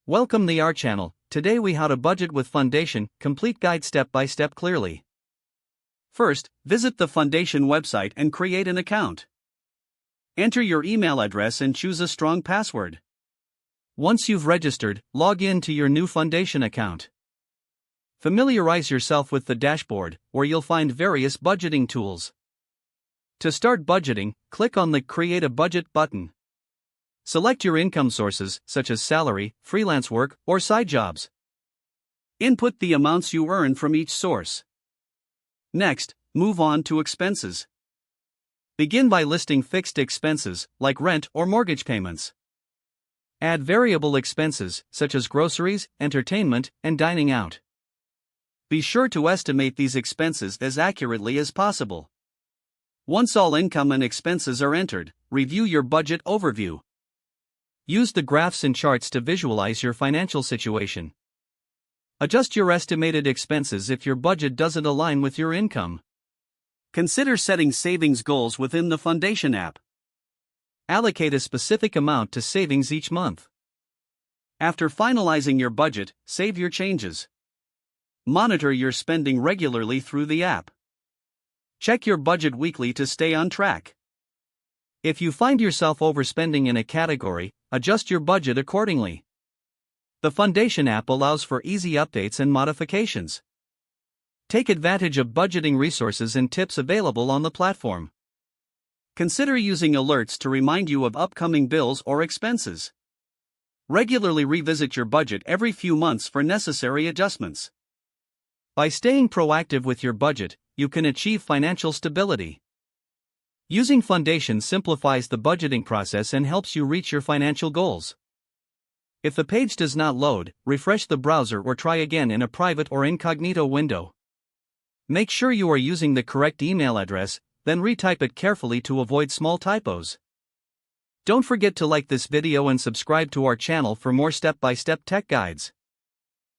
Welcome to our channel. Today we how to budget with Fundation, complete guide step by step clearly. First, visit the Fundation website and create an account. Enter your email address and choose a strong password. Once you've registered, log in to your new Fundation account. Familiarize yourself with the dashboard, where you'll find various budgeting tools. To start budgeting, click on the Create a Budget button. Select your income sources, such as salary, freelance work, or side jobs. Input the amounts you earn from each source. Next, move on to expenses. Begin by listing fixed expenses, like rent or mortgage payments. Add variable expenses, such as groceries, entertainment, and dining out. Be sure to estimate these expenses as accurately as possible. Once all income and expenses are entered, review your budget overview. Use the graphs and charts to visualize your financial situation. Adjust your estimated expenses if your budget doesn't align with your income. Consider setting savings goals within the Fundation app. Allocate a specific amount to savings each month. After finalizing your budget, save your changes. Monitor your spending regularly through the app. Check your budget weekly to stay on track. If you find yourself overspending in a category, adjust your budget accordingly. The Fundation app allows for easy updates and modifications. Take advantage of budgeting resources and tips available on the platform. Consider using alerts to remind you of upcoming bills or expenses. Regularly revisit your budget every few months for necessary adjustments. By staying proactive with your budget, you can achieve financial stability. Using Fundation simplifies the budgeting process and helps you reach your financial goals. If the page does not load, refresh the browser or try again in a private or incognito window. Make sure you are using the correct email address, then retype it carefully to avoid small typos. Don't forget to like this video and subscribe to our channel for more step-by-step tech guides.